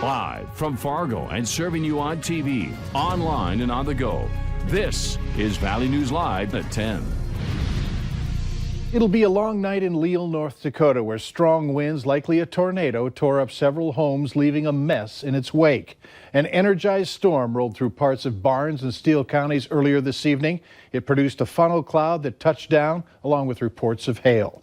Live from Fargo and serving you on TV, online, and on the go. This is Valley News Live at 10. It'll be a long night in Leal, North Dakota, where strong winds, likely a tornado, tore up several homes, leaving a mess in its wake. An energized storm rolled through parts of Barnes and Steele counties earlier this evening. It produced a funnel cloud that touched down, along with reports of hail.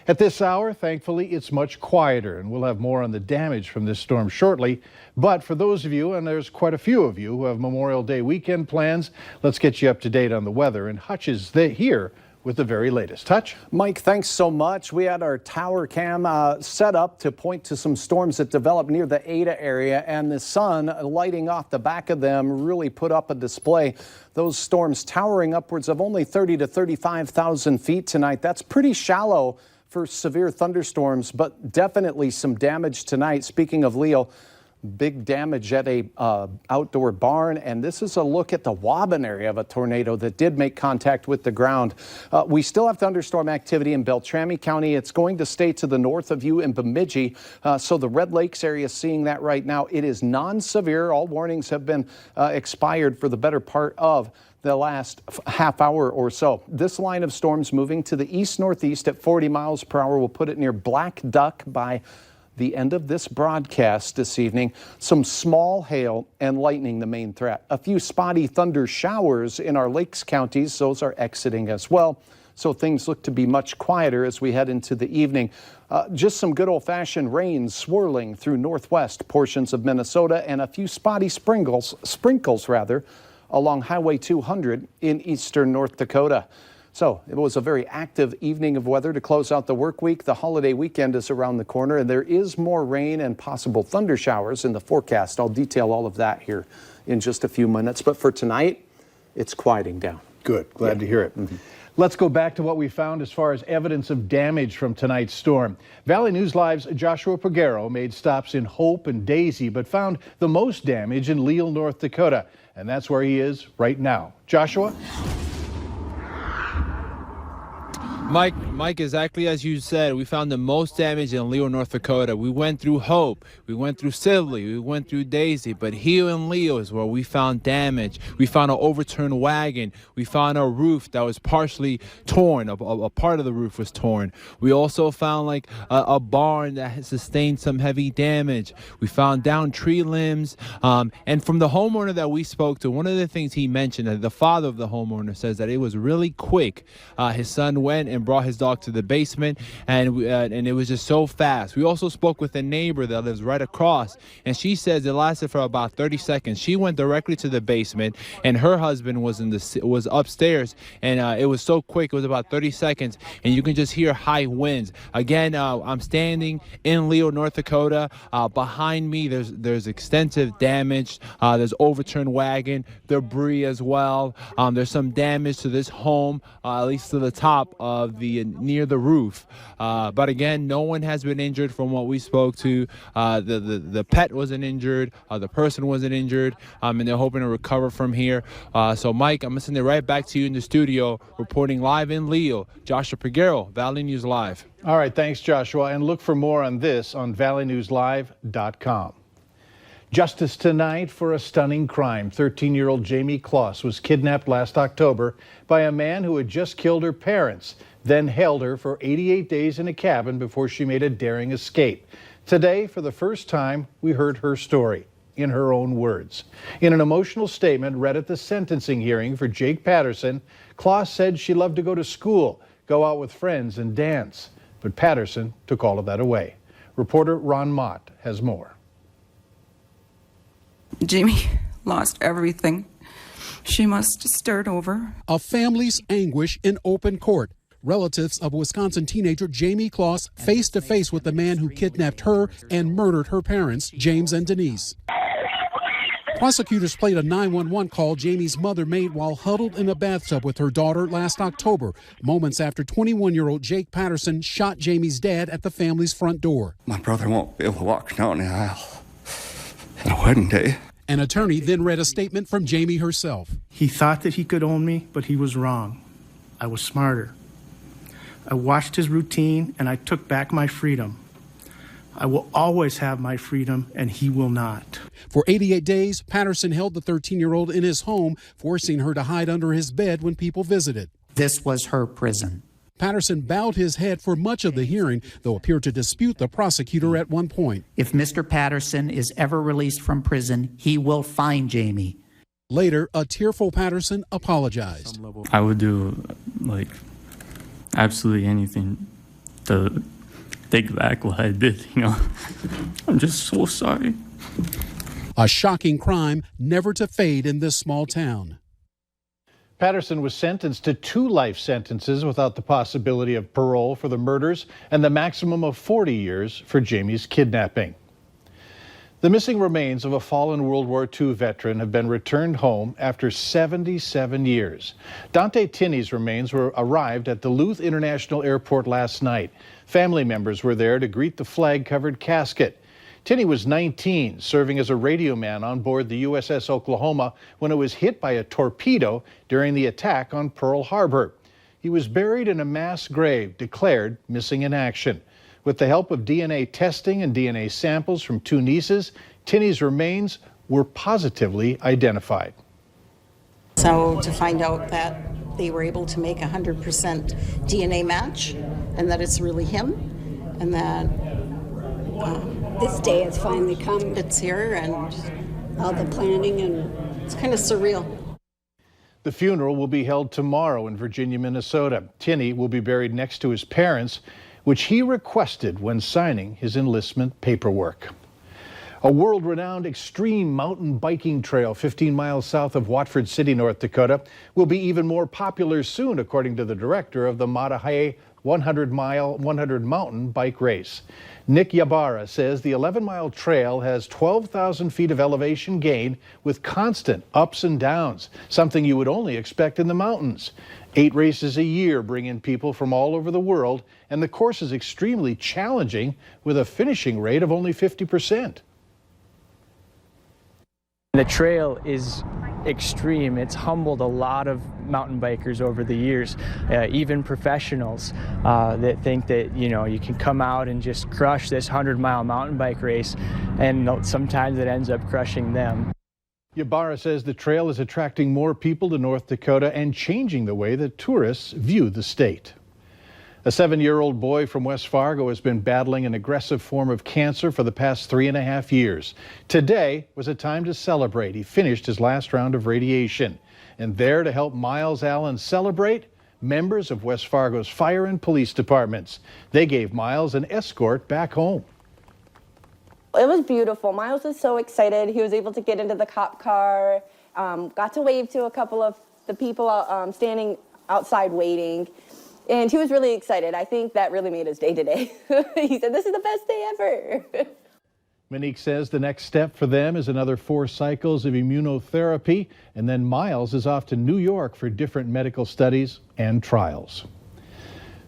At this hour, thankfully, it's much quieter, and we'll have more on the damage from this storm shortly. But for those of you, and there's quite a few of you who have Memorial Day weekend plans, let's get you up to date on the weather. And Hutch is here with the very latest. Hutch? Mike, thanks so much. We had our tower cam set up to point to some storms that developed near the Ada area, and the sun lighting off the back of them really put up a display. Those storms towering upwards of only 30 to 35,000 feet tonight. That's pretty shallow for severe thunderstorms, but definitely some damage tonight. Speaking of Leal, big damage at a outdoor barn, and this is a look at the Waban area of a tornado that did make contact with the ground. We still have thunderstorm activity in Beltrami County. It's going to stay to the north of you in Bemidji, so the Red Lakes area is seeing that right now. It is non-severe. All warnings have been expired for the better part of the last half hour or so. This line of storms moving to the east-northeast at 40 miles per hour will put it near Black Duck by the end of this broadcast this evening. Some small hail and lightning the main threat. A few spotty thunder showers in our lakes counties. Those are exiting as well. So things look to be much quieter as we head into the evening. Just some good old-fashioned rain swirling through northwest portions of Minnesota, and a few spotty sprinkles along Highway 200 in eastern North Dakota. So it was a very active evening of weather to close out the work week. The holiday weekend is around the corner, and there is more rain and possible thunder showers in the forecast. I'll detail all of that here in just a few minutes. But for tonight, it's quieting down. Good. Glad to hear it. Mm-hmm. Let's go back to what we found as far as evidence of damage from tonight's storm. Valley News Live's Joshua Pagero made stops in Hope and Daisy, but found the most damage in Leal, North Dakota. And that's where he is right now. Joshua? Mike, exactly as you said, we found the most damage in Leal, North Dakota. We went through Hope, we went through Sibley, we went through Daisy, but here in Leal is where we found damage. We found an overturned wagon. We found a roof that was partially torn. A part of the roof was torn. We also found like a barn that had sustained some heavy damage. We found down tree limbs. And from the homeowner that we spoke to, one of the things he mentioned, the father of the homeowner says that it was really quick. His son went and brought his dog to the basement, and it was just so fast. We also spoke with a neighbor that lives right across, and she says it lasted for about 30 seconds. She went directly to the basement, and her husband was upstairs, and it was so quick. It was about 30 seconds, and you can just hear high winds. Again, I'm standing in Leal, North Dakota. Behind me, there's extensive damage. There's overturned wagon, debris as well. There's some damage to this home, at least to the top of near the roof, but again, no one has been injured from what we spoke to. The pet wasn't injured, the person wasn't injured, and they're hoping to recover from here. So Mike, I'm gonna send it right back to you in the studio, reporting live in Leal. Joshua Pagero, Valley News Live. All right, thanks, Joshua, and look for more on this on valleynewslive.com. Justice tonight for a stunning crime. 13-year-old Jamie Kloss was kidnapped last October by a man who had just killed her parents, then held her for 88 days in a cabin before she made a daring escape. Today, for the first time, we heard her story in her own words. In an emotional statement read at the sentencing hearing for Jake Patterson, Kloss said she loved to go to school, go out with friends, and dance. But Patterson took all of that away. Reporter Ron Mott has more. Jamie lost everything. She must start over. A family's anguish in open court. Relatives of Wisconsin teenager Jamie Kloss face to face with the man who kidnapped her and murdered her parents, James and Denise. Prosecutors played a 911 call Jamie's mother made while huddled in a bathtub with her daughter last October, moments after 21-year-old Jake Patterson shot Jamie's dad at the family's front door. My brother won't be able to walk down the aisle on a wedding day. An attorney then read a statement from Jamie herself. He thought that he could own me, but he was wrong. I was smarter. I watched his routine and I took back my freedom. I will always have my freedom, and he will not. For 88 days, Patterson held the 13-year-old in his home, forcing her to hide under his bed when people visited. This was her prison. Patterson bowed his head for much of the hearing, though appeared to dispute the prosecutor at one point. If Mr. Patterson is ever released from prison, he will find Jamie. Later, a tearful Patterson apologized. I would do, absolutely anything to take back what I did, I'm just so sorry. A shocking crime never to fade in this small town. Patterson was sentenced to 2 life sentences without the possibility of parole for the murders and the maximum of 40 years for Jamie's kidnapping. The missing remains of a fallen World War II veteran have been returned home after 77 years. Dante Tinney's remains arrived at Duluth International Airport last night. Family members were there to greet the flag-covered casket. Tinney was 19, serving as a radio man on board the USS Oklahoma when it was hit by a torpedo during the attack on Pearl Harbor. He was buried in a mass grave declared missing in action. With the help of DNA testing and DNA samples from 2 nieces, Tinney's remains were positively identified. So to find out that they were able to make 100% DNA match and that it's really him and that this day has finally come. It's here and all the planning, and it's kind of surreal. The funeral will be held tomorrow in Virginia, Minnesota. Tinney will be buried next to his parents, which he requested when signing his enlistment paperwork. A world-renowned extreme mountain biking trail 15 miles south of Watford City, North Dakota, will be even more popular soon, according to the director of the Matahai 100 mountain bike race. Nick Ybarra says the 11-mile trail has 12,000 feet of elevation gain with constant ups and downs, something you would only expect in the mountains. 8 races a year bring in people from all over the world, and the course is extremely challenging with a finishing rate of only 50%. The trail is extreme. It's humbled a lot of mountain bikers over the years, even professionals that think that you can come out and just crush this 100-mile mountain bike race, and sometimes it ends up crushing them. Ybarra says the trail is attracting more people to North Dakota and changing the way that tourists view the state. A 7-year-old boy from West Fargo has been battling an aggressive form of cancer for the past 3.5 years. Today was a time to celebrate. He finished his last round of radiation. And there to help Miles Allen celebrate, members of West Fargo's fire and police departments. They gave Miles an escort back home. It was beautiful. Miles was so excited. He was able to get into the cop car, got to wave to a couple of the people standing outside waiting. And he was really excited. I think that really made his day today. He said, "This is the best day ever." Monique says the next step for them is another 4 cycles of immunotherapy, and then Miles is off to New York for different medical studies and trials.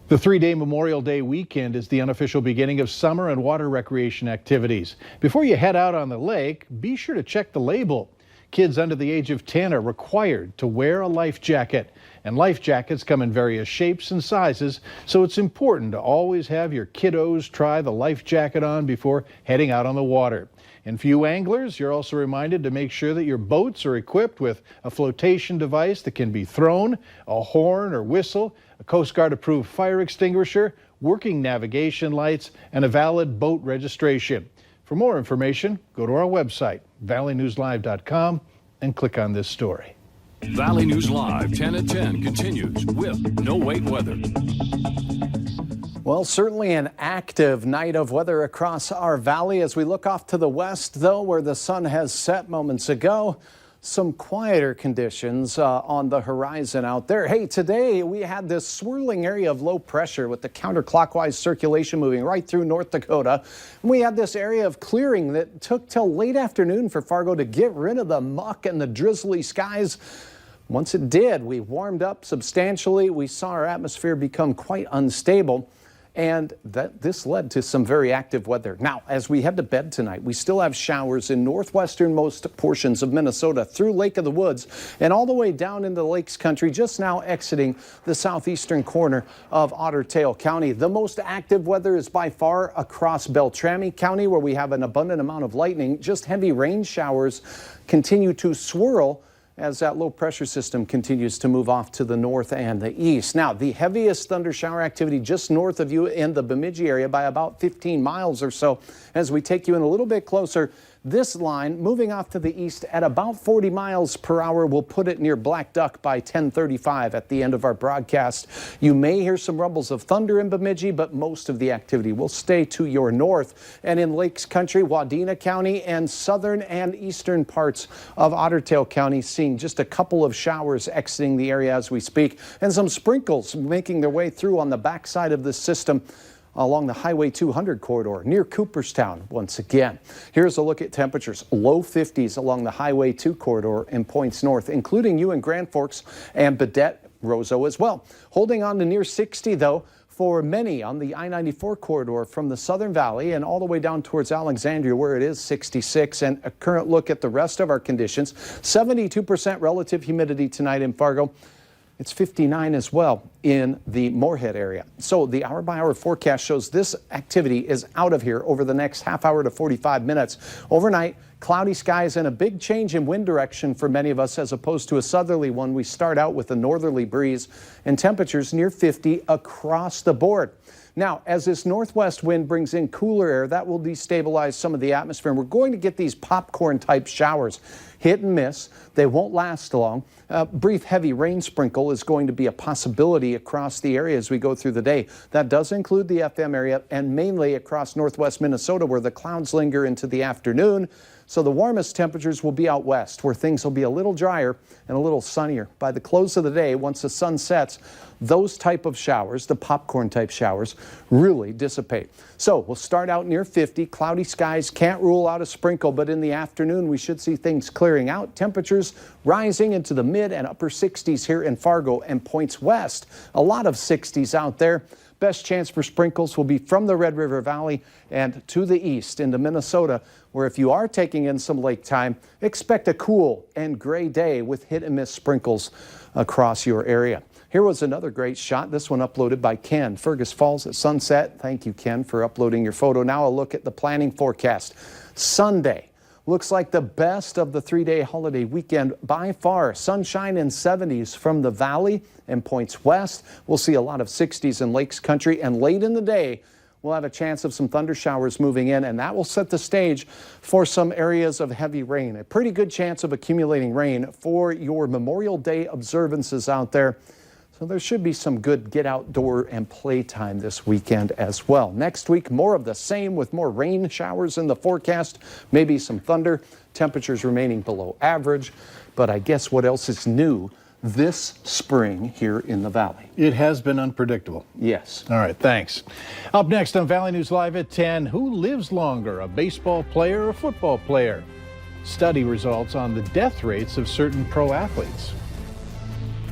The 3-day Memorial Day weekend is the unofficial beginning of summer and water recreation activities. Before you head out on the lake, be sure to check the label. Kids under the age of 10 are required to wear a life jacket. And life jackets come in various shapes and sizes, so it's important to always have your kiddos try the life jacket on before heading out on the water. And for you anglers, you're also reminded to make sure that your boats are equipped with a flotation device that can be thrown, a horn or whistle, a Coast Guard approved fire extinguisher, working navigation lights, and a valid boat registration. For more information, go to our website, valleynewslive.com, and click on this story. Valley News Live 10 at 10 continues with No Wait Weather. Well, certainly an active night of weather across our valley. As we look off to the west, though, where the sun has set moments ago, some quieter conditions on the horizon out there. Hey, today we had this swirling area of low pressure with the counterclockwise circulation moving right through North Dakota. And we had this area of clearing that took till late afternoon for Fargo to get rid of the muck and the drizzly skies. Once it did, we warmed up substantially. We saw our atmosphere become quite unstable. and this led to some very active weather. Now, as we head to bed tonight, we still have showers in northwesternmost portions of Minnesota through Lake of the Woods and all the way down into the Lakes Country, just now exiting the southeastern corner of Otter Tail County. The most active weather is by far across Beltrami County, where we have an abundant amount of lightning. Just heavy rain showers continue to swirl as that low pressure system continues to move off to the north and the east. Now, the heaviest thunder shower activity just north of you in the Bemidji area by about 15 miles or so. As we take you in a little bit closer, this line moving off to the east at about 40 miles per hour will put it near Black Duck by 10:35 at the end of our broadcast. You may hear some rumbles of thunder in Bemidji, but most of the activity will stay to your north. And in Lakes Country, Wadena County, and southern and eastern parts of Otter Tail County, seeing just a couple of showers exiting the area as we speak, and some sprinkles making their way through on the backside of this system along the Highway 200 corridor near Cooperstown once again. Here's a look at temperatures. Low 50s along the Highway 2 corridor in points north, including you in Grand Forks and Baudette, Roseau as well. Holding on to near 60 though for many on the I-94 corridor from the Southern Valley and all the way down towards Alexandria, where it is 66. And a current look at the rest of our conditions. 72% relative humidity tonight in Fargo. It's 59 as well in the Moorhead area. So the hour-by-hour forecast shows this activity is out of here over the next half hour to 45 minutes. Overnight, cloudy skies and a big change in wind direction for many of us as opposed to a southerly one. We start out with a northerly breeze and temperatures near 50 across the board. Now, as this northwest wind brings in cooler air, that will destabilize some of the atmosphere. And we're going to get these popcorn-type showers. Hit and miss. They won't last long. Brief heavy rain sprinkle is going to be a possibility across the area as we go through the day. That does include the FM area and mainly across northwest Minnesota, where the clouds linger into the afternoon. So the warmest temperatures will be out west, where things will be a little drier and a little sunnier. By the close of the day, once the sun sets, those type of showers, the popcorn type showers, really dissipate. So we'll start out near 50. Cloudy skies, can't rule out a sprinkle, but in the afternoon we should see things clearing out. Temperatures rising into the mid and upper 60s here in Fargo and points west. A lot of 60s out there. Best chance for sprinkles will be from the Red River Valley and to the east into Minnesota, where if you are taking in some lake time, expect a cool and gray day with hit and miss sprinkles across your area. Here was another great shot, this one uploaded by Ken. Fergus Falls at sunset. Thank you, Ken, for uploading your photo. Now a look at the planning forecast. Sunday looks like the best of the three-day holiday weekend by far. Sunshine in 70s from the valley and points west. We'll see a lot of 60s in Lakes Country, and late in the day, we'll have a chance of some thunder showers moving in, and that will set the stage for some areas of heavy rain. A pretty good chance of accumulating rain for your Memorial Day observances out there. So there should be some good get outdoor and play time this weekend as well. Next week, more of the same with more rain showers in the forecast, maybe some thunder, temperatures remaining below average. But I guess what else is new this spring here in the Valley? It has been unpredictable. Yes. All right, thanks. Up next on Valley News Live at 10, who lives longer, a baseball player or a football player? Study results on the death rates of certain pro athletes.